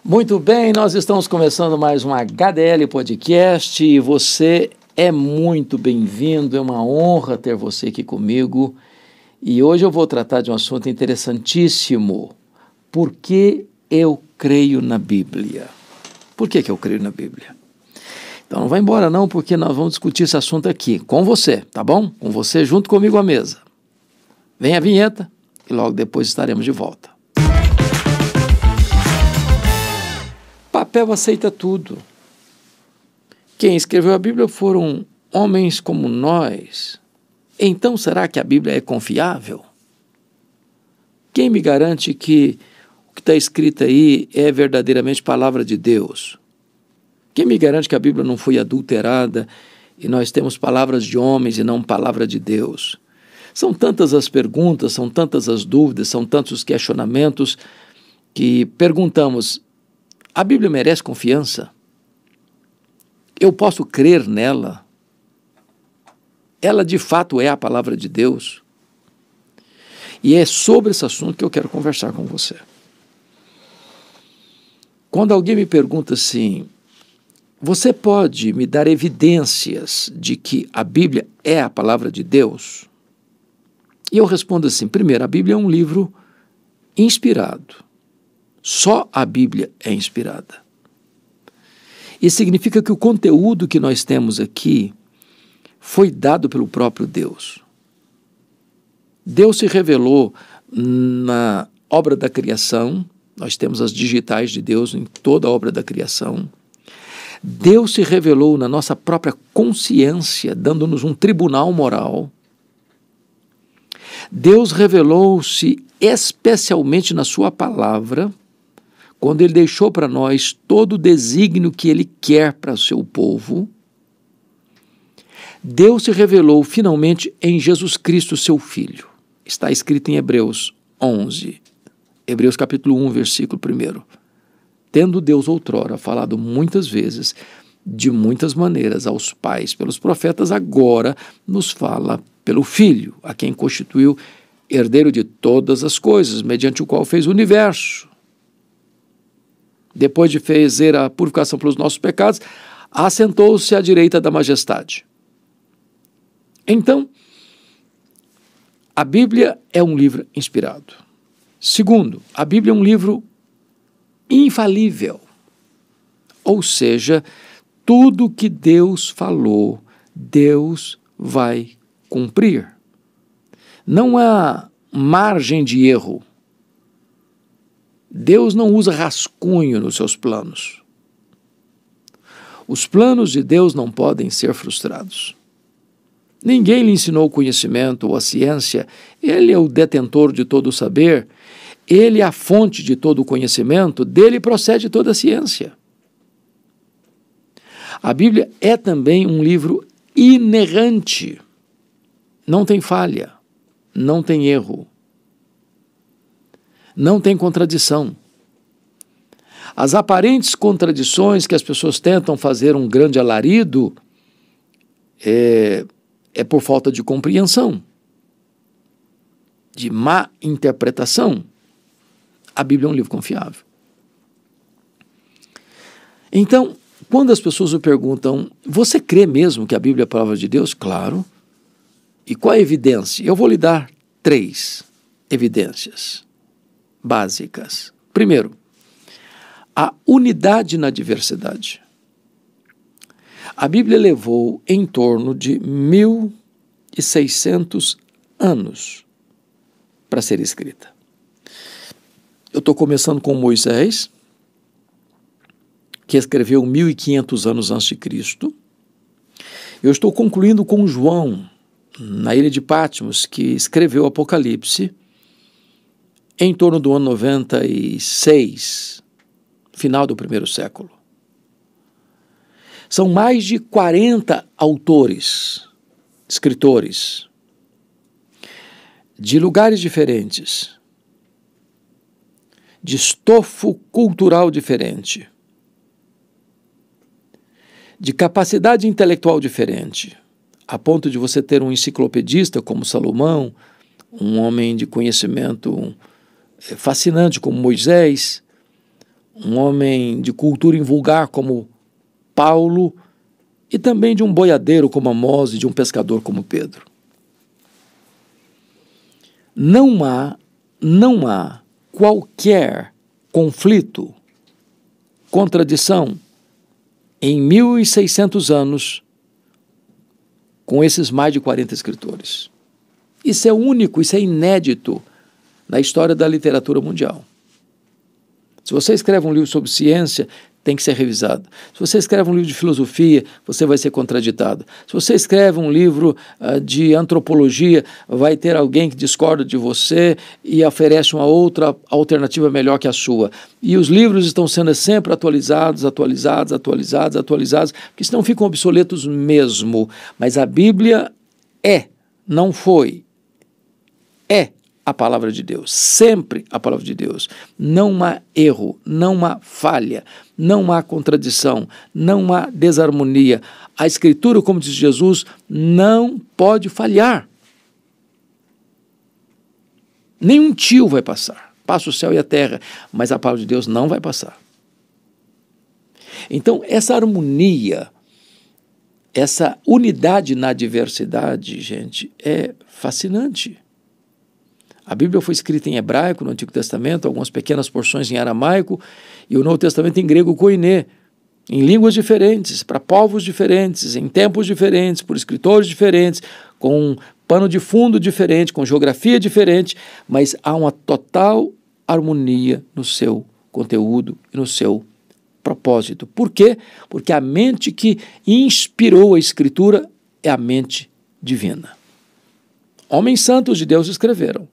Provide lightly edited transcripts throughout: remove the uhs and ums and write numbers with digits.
Muito bem, nós estamos começando mais um HDL Podcast e você é muito bem-vindo, é uma honra ter você aqui comigo. E hoje eu vou tratar de um assunto interessantíssimo. Por que eu creio na Bíblia? Por que eu creio na Bíblia? Então não vai embora não, porque nós vamos discutir esse assunto aqui, com você, tá bom? Com você junto comigo à mesa. Vem a vinheta e logo depois estaremos de volta. Papel aceita tudo. Quem escreveu a Bíblia foram homens como nós. Então, será que a Bíblia é confiável? Quem me garante que o que está escrito aí é verdadeiramente palavra de Deus? Quem me garante que a Bíblia não foi adulterada e nós temos palavras de homens e não palavra de Deus? São tantas as perguntas, são tantas as dúvidas, são tantos os questionamentos que perguntamos: a Bíblia merece confiança? Eu posso crer nela? Ela de fato é a palavra de Deus? E é sobre esse assunto que eu quero conversar com você. Quando alguém me pergunta assim: você pode me dar evidências de que a Bíblia é a palavra de Deus? E eu respondo assim: primeiro, a Bíblia é um livro inspirado. Só a Bíblia é inspirada. Isso significa que o conteúdo que nós temos aqui foi dado pelo próprio Deus. Deus se revelou na obra da criação, nós temos as digitais de Deus em toda a obra da criação. Deus se revelou na nossa própria consciência, dando-nos um tribunal moral. Deus revelou-se especialmente na sua palavra, quando Ele deixou para nós todo o desígnio que Ele quer para o seu povo. Deus se revelou finalmente em Jesus Cristo, seu Filho. Está escrito em Hebreus 11, Hebreus capítulo 1, versículo 1. Tendo Deus outrora falado muitas vezes, de muitas maneiras, aos pais pelos profetas, agora nos fala pelo Filho, a quem constituiu herdeiro de todas as coisas, mediante o qual fez o universo. Depois de fazer a purificação pelos nossos pecados, assentou-se à direita da majestade. Então, a Bíblia é um livro inspirado. Segundo, a Bíblia é um livro infalível. Ou seja, tudo que Deus falou, Deus vai cumprir. Não há margem de erro. Deus não usa rascunho nos seus planos. Os planos de Deus não podem ser frustrados. Ninguém lhe ensinou o conhecimento ou a ciência. Ele é o detentor de todo o saber. Ele é a fonte de todo o conhecimento. Dele procede toda a ciência. A Bíblia é também um livro inerrante. Não tem falha, não tem erro. Não tem contradição. As aparentes contradições que as pessoas tentam fazer um grande alarido é por falta de compreensão, de má interpretação. A Bíblia é um livro confiável. Então, quando as pessoas me perguntam: você crê mesmo que a Bíblia é a palavra de Deus? Claro. E qual é a evidência? Eu vou lhe dar 3 evidências básicas. Primeiro, a unidade na diversidade. A Bíblia levou em torno de 1.600 anos para ser escrita. Eu estou começando com Moisés, que escreveu 1.500 anos antes de Cristo. Eu estou concluindo com João, na ilha de Patmos, que escreveu o Apocalipse em torno do ano 96, final do 1º século. São mais de 40 autores, escritores, de lugares diferentes, de estofo cultural diferente, de capacidade intelectual diferente, a ponto de você ter um enciclopedista como Salomão, um homem de conhecimento fascinante como Moisés, um homem de cultura invulgar como Paulo, e também de um boiadeiro como Amós e de um pescador como Pedro. Não há qualquer conflito, contradição em 1.600 anos com esses mais de 40 escritores. Isso é único, isso é inédito na história da literatura mundial. Se você escreve um livro sobre ciência, tem que ser revisado. Se você escreve um livro de filosofia, você vai ser contraditado. Se você escreve um livro de antropologia, vai ter alguém que discorda de você e oferece uma outra alternativa melhor que a sua. E os livros estão sendo sempre atualizados, porque senão ficam obsoletos mesmo. Mas a Bíblia não foi, a palavra de Deus, sempre a palavra de Deus. Não há erro, não há falha, não há contradição, não há desarmonia. A Escritura, como diz Jesus, não pode falhar. Nenhum tio vai passar. Passa o céu e a terra, mas a palavra de Deus não vai passar. Então, essa harmonia, essa unidade na diversidade, gente, é fascinante. A Bíblia foi escrita em hebraico no Antigo Testamento, algumas pequenas porções em aramaico, e o Novo Testamento em grego koiné, em línguas diferentes, para povos diferentes, em tempos diferentes, por escritores diferentes, com pano de fundo diferente, com geografia diferente, mas há uma total harmonia no seu conteúdo e no seu propósito. Por quê? Porque a mente que inspirou a Escritura é a mente divina. Homens santos de Deus escreveram,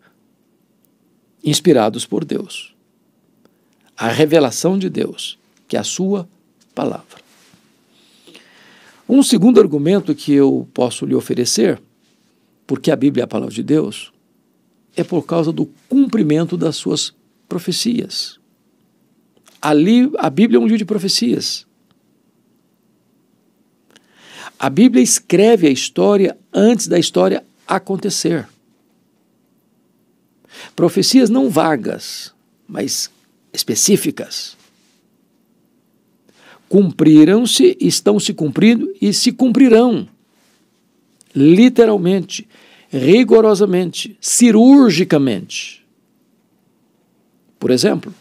inspirados por Deus. A revelação de Deus, que é a sua palavra. Um segundo argumento que eu posso lhe oferecer, porque a Bíblia é a palavra de Deus, é por causa do cumprimento das suas profecias. Ali, a Bíblia é um livro de profecias. A Bíblia escreve a história antes da história acontecer. Profecias não vagas, mas específicas. Cumpriram-se, estão se cumprindo e se cumprirão. Literalmente, rigorosamente, cirurgicamente. Por exemplo,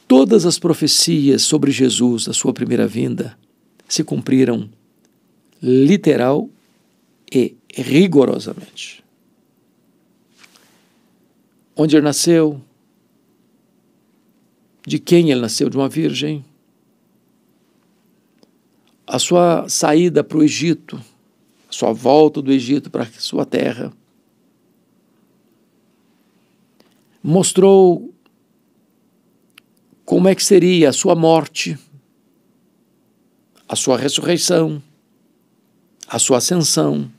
todas as profecias sobre Jesus, a sua primeira vinda, se cumpriram literal e rigorosamente. Onde ele nasceu, de quem ele nasceu, de uma virgem, a sua saída para o Egito, a sua volta do Egito para a sua terra, mostrou como é que seria a sua morte, a sua ressurreição, a sua ascensão,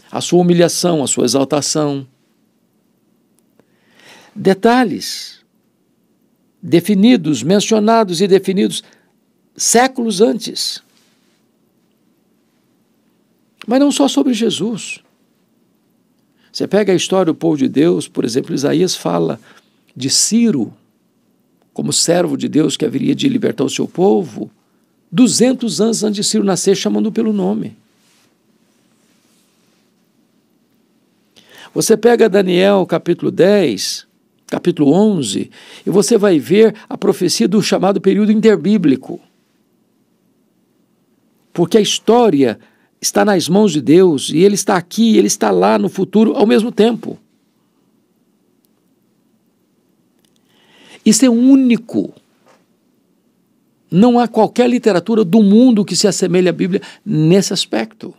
a sua humilhação, a sua exaltação. Detalhes definidos, mencionados e definidos séculos antes. Mas não só sobre Jesus. Você pega a história do povo de Deus, por exemplo, Isaías fala de Ciro como servo de Deus que haveria de libertar o seu povo 200 anos antes de Ciro nascer, chamando pelo nome. Você pega Daniel capítulo 10, capítulo 11, e você vai ver a profecia do chamado período interbíblico. Porque a história está nas mãos de Deus, e Ele está aqui, Ele está lá no futuro ao mesmo tempo. Isso é único. Não há qualquer literatura do mundo que se assemelhe à Bíblia nesse aspecto.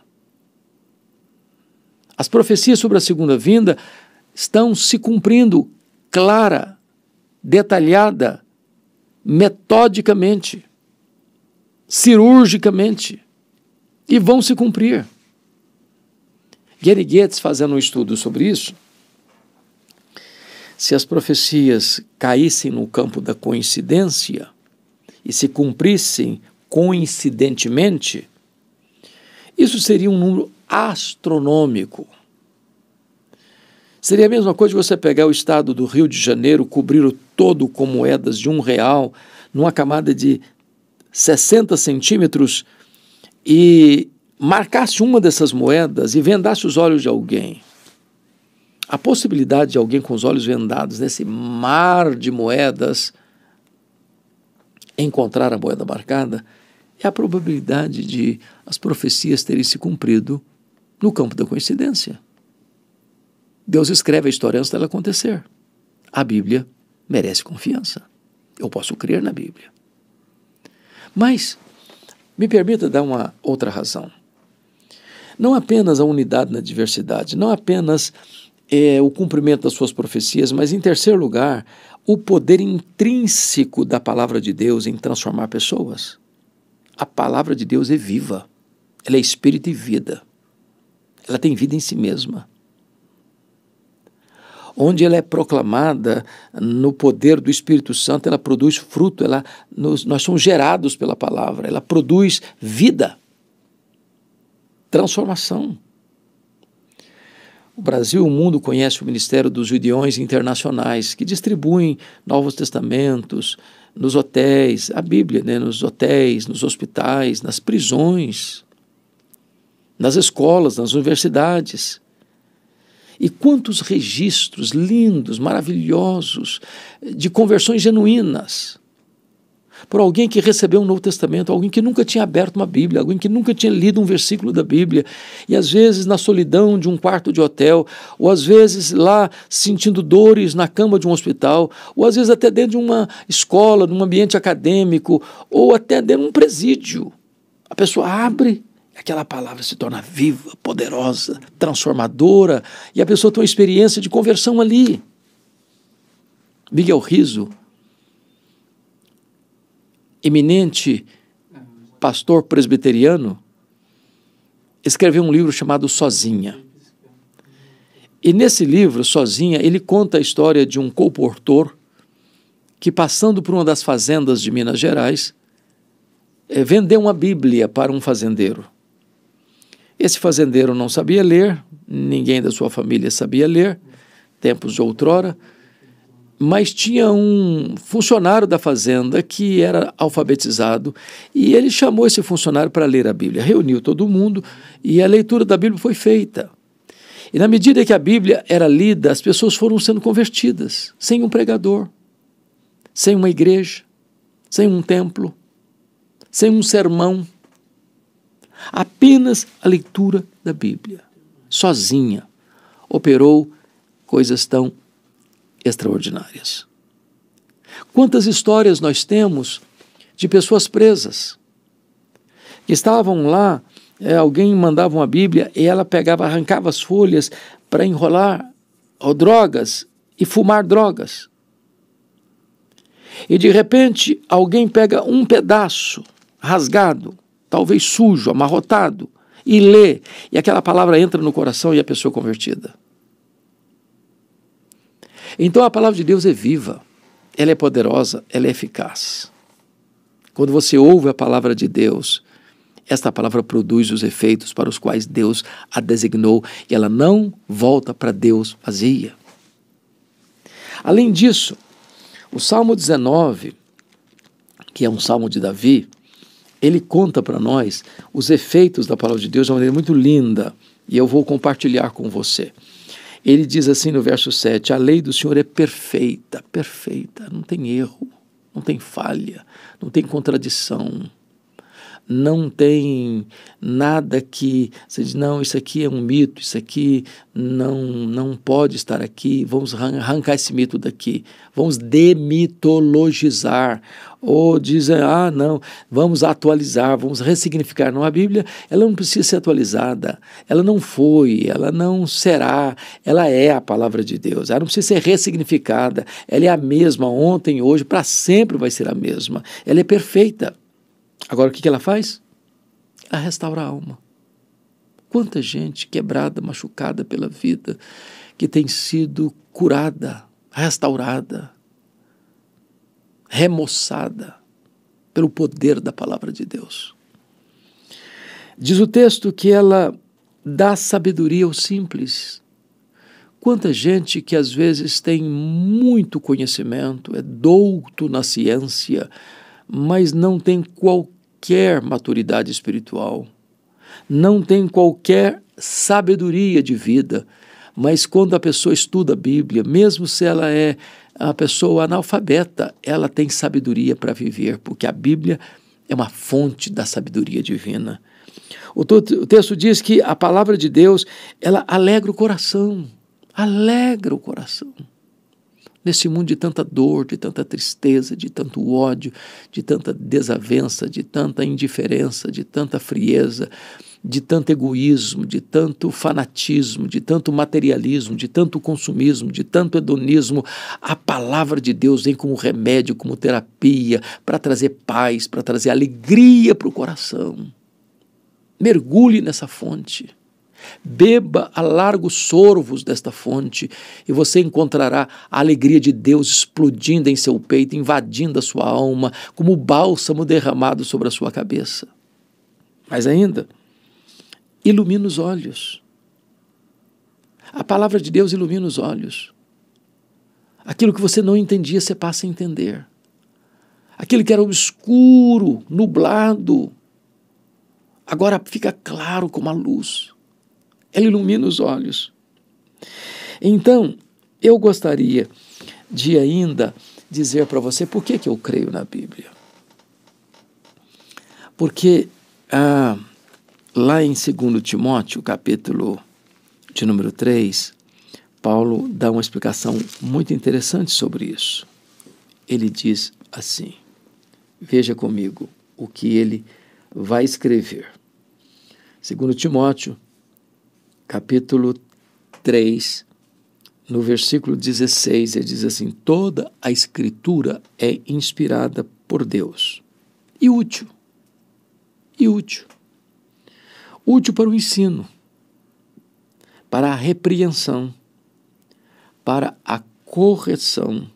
As profecias sobre a segunda vinda estão se cumprindo clara, detalhada, metodicamente, cirurgicamente, e vão se cumprir. Gary Getz, fazendo um estudo sobre isso, se as profecias caíssem no campo da coincidência e se cumprissem coincidentemente, isso seria um número astronômico. Seria a mesma coisa de você pegar o estado do Rio de Janeiro, cobri-lo todo com moedas de R$ 1, numa camada de 60 centímetros, e marcasse uma dessas moedas e vendasse os olhos de alguém. A possibilidade de alguém com os olhos vendados nesse mar de moedas encontrar a moeda marcada é a probabilidade de as profecias terem se cumprido no campo da coincidência. Deus escreve a história antes dela acontecer. A Bíblia merece confiança. Eu posso crer na Bíblia. Mas me permita dar uma outra razão. Não apenas a unidade na diversidade, não apenas o cumprimento das suas profecias, mas, em terceiro lugar, o poder intrínseco da palavra de Deus em transformar pessoas. A palavra de Deus é viva, ela é espírito e vida, ela tem vida em si mesma. Onde ela é proclamada no poder do Espírito Santo, ela produz fruto, nós somos gerados pela palavra, ela produz vida, transformação. O Brasil e o mundo conhecem o Ministério dos Gideões Internacionais, que distribuem Novos Testamentos nos hotéis, a Bíblia, né, nos hotéis, nos hospitais, nas prisões, nas escolas, nas universidades. E quantos registros lindos, maravilhosos, de conversões genuínas, por alguém que recebeu um Novo Testamento, alguém que nunca tinha aberto uma Bíblia, alguém que nunca tinha lido um versículo da Bíblia, e às vezes na solidão de um quarto de hotel, ou às vezes lá sentindo dores na cama de um hospital, ou às vezes até dentro de uma escola, num ambiente acadêmico, ou até dentro de um presídio. A pessoa abre, aquela palavra se torna viva, poderosa, transformadora, e a pessoa tem uma experiência de conversão ali. Miguel Riso, eminente pastor presbiteriano, escreveu um livro chamado Sozinha. E nesse livro, Sozinha, ele conta a história de um colportor que, passando por uma das fazendas de Minas Gerais, vendeu uma Bíblia para um fazendeiro. Esse fazendeiro não sabia ler, ninguém da sua família sabia ler, tempos de outrora, mas tinha um funcionário da fazenda que era alfabetizado e ele chamou esse funcionário para ler a Bíblia. Reuniu todo mundo e a leitura da Bíblia foi feita. E na medida que a Bíblia era lida, as pessoas foram sendo convertidas, sem um pregador, sem uma igreja, sem um templo, sem um sermão. Apenas a leitura da Bíblia, sozinha, operou coisas tão extraordinárias. Quantas histórias nós temos de pessoas presas, que estavam lá, alguém mandava uma Bíblia e ela pegava, arrancava as folhas para enrolar drogas e fumar drogas. E de repente alguém pega um pedaço rasgado, talvez sujo, amarrotado, e lê, e aquela palavra entra no coração e a pessoa é convertida. Então a palavra de Deus é viva, ela é poderosa, ela é eficaz. Quando você ouve a palavra de Deus, esta palavra produz os efeitos para os quais Deus a designou e ela não volta para Deus vazia. Além disso, o Salmo 19, que é um salmo de Davi, ele conta para nós os efeitos da palavra de Deus de uma maneira muito linda e eu vou compartilhar com você. Ele diz assim no verso 7, a lei do Senhor é perfeita, perfeita, não tem erro, não tem falha, não tem contradição, não tem nada que você diz, não, isso aqui é um mito, isso aqui não pode estar aqui, vamos arrancar esse mito daqui, vamos demitologizar, ou dizem, não, vamos atualizar, vamos ressignificar. Não, a Bíblia, ela não precisa ser atualizada, ela não foi, ela não será, ela é a palavra de Deus, ela não precisa ser ressignificada, ela é a mesma ontem, hoje, para sempre vai ser a mesma, ela é perfeita. Agora, o que ela faz? Ela restaura a alma. Quanta gente quebrada, machucada pela vida, que tem sido curada, restaurada, remoçada pelo poder da palavra de Deus. Diz o texto que ela dá sabedoria aos simples. Quanta gente que às vezes tem muito conhecimento, é douto na ciência, mas não tem qualquer maturidade espiritual, não tem qualquer sabedoria de vida, mas quando a pessoa estuda a Bíblia, mesmo se ela é a pessoa analfabeta, ela tem sabedoria para viver, porque a Bíblia é uma fonte da sabedoria divina. O texto diz que a palavra de Deus, ela alegra o coração. Alegra o coração. Nesse mundo de tanta dor, de tanta tristeza, de tanto ódio, de tanta desavença, de tanta indiferença, de tanta frieza, de tanto egoísmo, de tanto fanatismo, de tanto materialismo, de tanto consumismo, de tanto hedonismo, a palavra de Deus vem como remédio, como terapia, para trazer paz, para trazer alegria para o coração. Mergulhe nessa fonte. Beba a largos sorvos desta fonte e você encontrará a alegria de Deus explodindo em seu peito, invadindo a sua alma, como bálsamo derramado sobre a sua cabeça. Mas ainda, ilumina os olhos. A palavra de Deus ilumina os olhos. Aquilo que você não entendia, você passa a entender. Aquilo que era obscuro, nublado, agora fica claro como a luz. Ela ilumina os olhos. Então, eu gostaria de ainda dizer para você por que eu creio na Bíblia. Porque lá em 2 Timóteo, capítulo de número 3, Paulo dá uma explicação muito interessante sobre isso. Ele diz assim, veja comigo o que ele vai escrever. 2 Timóteo, capítulo 3, no versículo 16, ele diz assim, toda a Escritura é inspirada por Deus e útil. Útil para o ensino, para a repreensão, para a correção,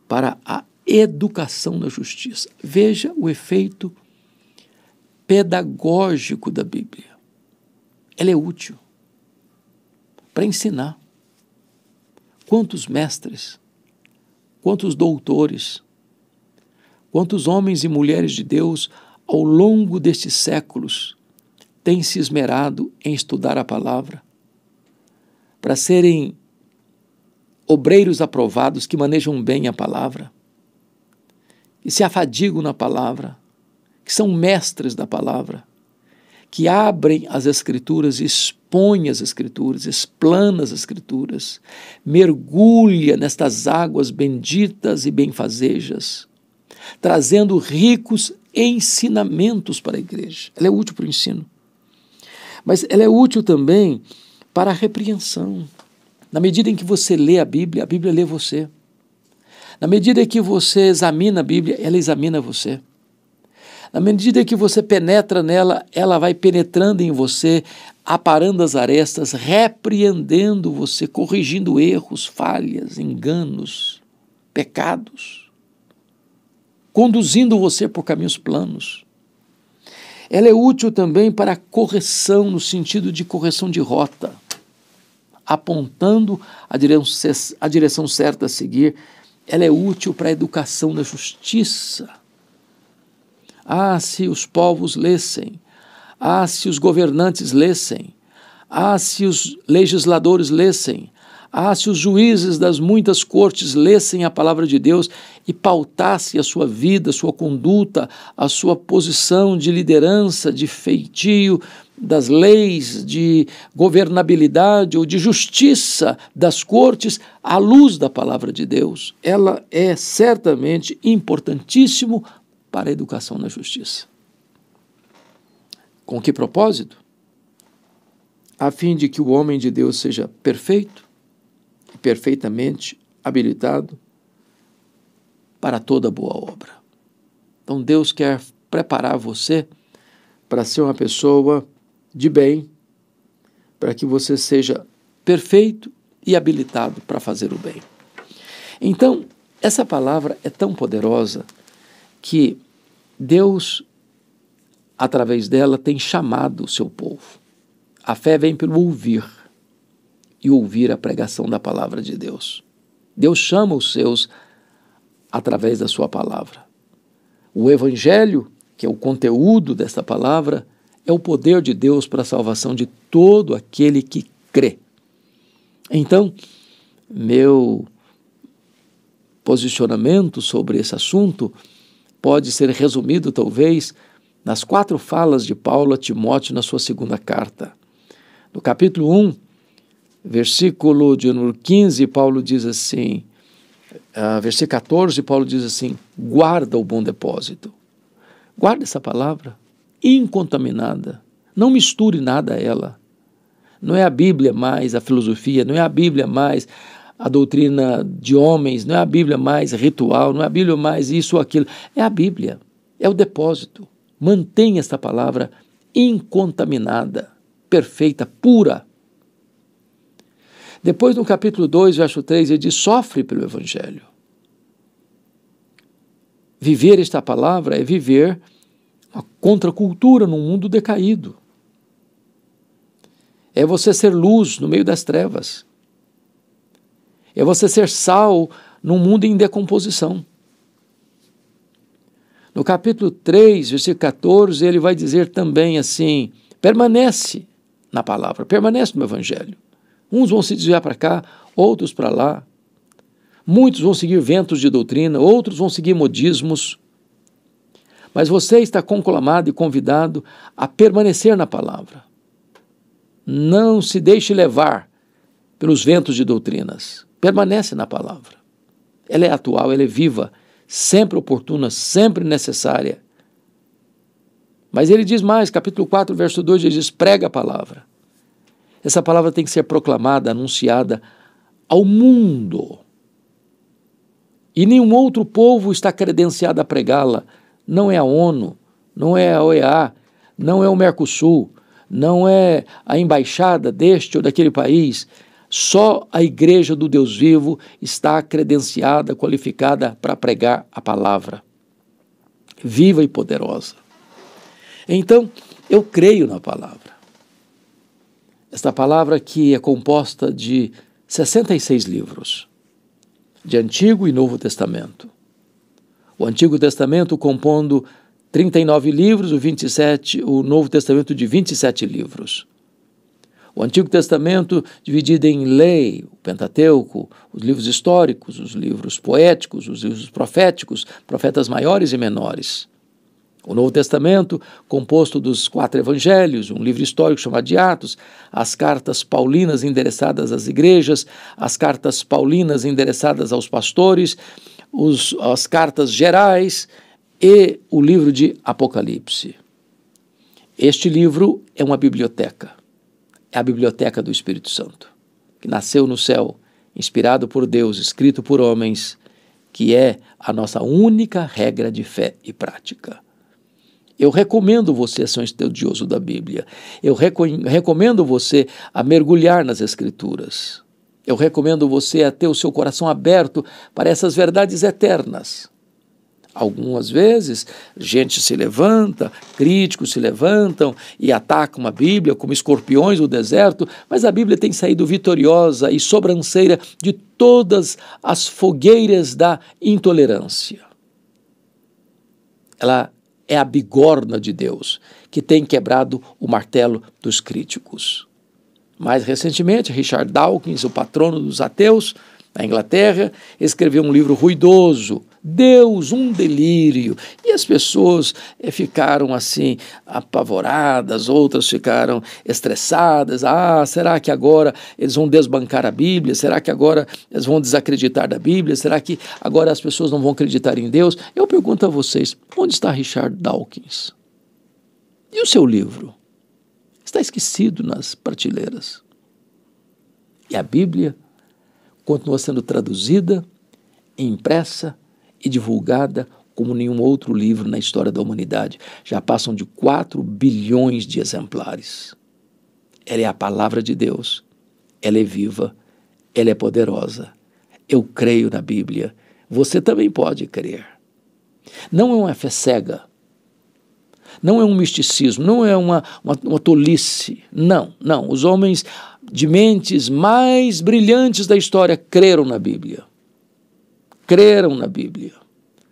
para a educação na justiça. Veja o efeito pedagógico da Bíblia. Ela é útil para ensinar. Quantos mestres, quantos doutores, quantos homens e mulheres de Deus ao longo destes séculos têm se esmerado em estudar a palavra para serem obreiros aprovados que manejam bem a palavra, que se afadigam na palavra, que são mestres da palavra, que abrem as Escrituras, expõem as Escrituras, explana as Escrituras, mergulha nestas águas benditas e benfazejas, trazendo ricos ensinamentos para a igreja. Ela é útil para o ensino, mas ela é útil também para a repreensão. Na medida em que você lê a Bíblia lê você. Na medida em que você examina a Bíblia, ela examina você. Na medida que você penetra nela, ela vai penetrando em você, aparando as arestas, repreendendo você, corrigindo erros, falhas, enganos, pecados, conduzindo você por caminhos planos. Ela é útil também para a correção, no sentido de correção de rota, apontando a direção certa a seguir. Ela é útil para a educação na justiça. Ah, se os povos lessem, ah, se os governantes lessem, ah, se os legisladores lessem, ah, se os juízes das muitas cortes lessem a palavra de Deus e pautassem a sua vida, a sua conduta, a sua posição de liderança, de feitio das leis, de governabilidade ou de justiça das cortes à luz da palavra de Deus. Ela é certamente importantíssimo para a educação na justiça. Com que propósito? A fim de que o homem de Deus seja perfeito e perfeitamente habilitado para toda boa obra. Então Deus quer preparar você para ser uma pessoa de bem, para que você seja perfeito e habilitado para fazer o bem. Então, essa palavra é tão poderosa que Deus, através dela, tem chamado o seu povo. A fé vem pelo ouvir, e ouvir a pregação da palavra de Deus. Deus chama os seus através da sua palavra. O Evangelho, que é o conteúdo desta palavra, é o poder de Deus para a salvação de todo aquele que crê. Então, meu posicionamento sobre esse assunto pode ser resumido, talvez, nas 4 falas de Paulo a Timóteo na sua segunda carta. No capítulo 1, versículo de número 15, Paulo diz assim, versículo 14, Paulo diz assim, guarda o bom depósito. Guarda essa palavra, incontaminada, não misture nada a ela. Não é a Bíblia mais a filosofia, não é a Bíblia mais a doutrina de homens, não é a Bíblia mais ritual, não é a Bíblia mais isso ou aquilo. É a Bíblia, é o depósito. Mantenha esta palavra incontaminada, perfeita, pura. Depois, no capítulo 2, verso 3, ele diz, sofre pelo Evangelho. Viver esta palavra é viver uma contracultura num mundo decaído. É você ser luz no meio das trevas. É você ser sal num mundo em decomposição. No capítulo 3, versículo 14, ele vai dizer também assim, permanece na palavra, permanece no Evangelho. Uns vão se desviar para cá, outros para lá. Muitos vão seguir ventos de doutrina, outros vão seguir modismos. Mas você está conclamado e convidado a permanecer na palavra. Não se deixe levar pelos ventos de doutrinas. Permanece na palavra. Ela é atual, ela é viva, sempre oportuna, sempre necessária. Mas ele diz mais, capítulo 4, verso 2, ele diz, prega a palavra. Essa palavra tem que ser proclamada, anunciada ao mundo. E nenhum outro povo está credenciado a pregá-la. Não é a ONU, não é a OEA, não é o Mercosul, não é a embaixada deste ou daquele país. Só a Igreja do Deus vivo está credenciada, qualificada para pregar a palavra. Viva e poderosa. Então, eu creio na palavra. Esta palavra que é composta de 66 livros, de Antigo e Novo Testamento. O Antigo Testamento compondo 39 livros, o Novo Testamento de 27 livros. O Antigo Testamento dividido em lei, o Pentateuco, os livros históricos, os livros poéticos, os livros proféticos, profetas maiores e menores. O Novo Testamento, composto dos 4 evangelhos, um livro histórico chamado de Atos, as cartas paulinas endereçadas às igrejas, as cartas paulinas endereçadas aos pastores, as cartas gerais e o livro de Apocalipse. Este livro é uma biblioteca, é a biblioteca do Espírito Santo, que nasceu no céu, inspirado por Deus, escrito por homens, que é a nossa única regra de fé e prática. Eu recomendo você a ser um estudioso da Bíblia. Eu recomendo você a mergulhar nas Escrituras. Eu recomendo você a ter o seu coração aberto para essas verdades eternas. Algumas vezes, gente se levanta, críticos se levantam e atacam a Bíblia como escorpiões no deserto, mas a Bíblia tem saído vitoriosa e sobranceira de todas as fogueiras da intolerância. Ela é a bigorna de Deus, que tem quebrado o martelo dos críticos. Mais recentemente, Richard Dawkins, o patrono dos ateus, na Inglaterra, escreveu um livro ruidoso, Deus, um delírio. E as pessoas ficaram assim, apavoradas, outras ficaram estressadas. Será que agora eles vão desbancar a Bíblia? Será que agora eles vão desacreditar da Bíblia? Será que agora as pessoas não vão acreditar em Deus? Eu pergunto a vocês, onde está Richard Dawkins? E o seu livro? Está esquecido nas prateleiras. E a Bíblia continua sendo traduzida, impressa e divulgada como nenhum outro livro na história da humanidade. Já passam de 4 bilhões de exemplares. Ela é a palavra de Deus. Ela é viva. Ela é poderosa. Eu creio na Bíblia. Você também pode crer. Não é uma fé cega. Não é um misticismo. Não é uma tolice. Não. Os homens de mentes mais brilhantes da história creram na Bíblia. Creram na Bíblia.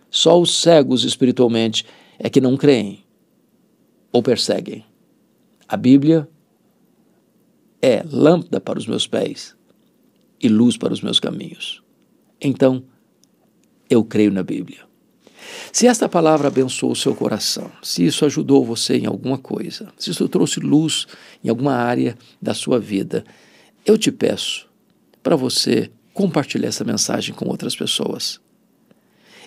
Só os cegos espiritualmente é que não creem ou perseguem. A Bíblia é lâmpada para os meus pés e luz para os meus caminhos. Então, eu creio na Bíblia. Se esta palavra abençoou o seu coração, se isso ajudou você em alguma coisa, se isso trouxe luz em alguma área da sua vida, eu te peço para você compartilhar essa mensagem com outras pessoas.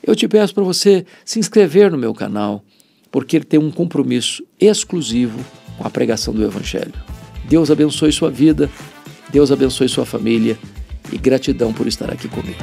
Eu te peço para você se inscrever no meu canal, porque ele tem um compromisso exclusivo com a pregação do Evangelho. Deus abençoe sua vida, Deus abençoe sua família e gratidão por estar aqui comigo.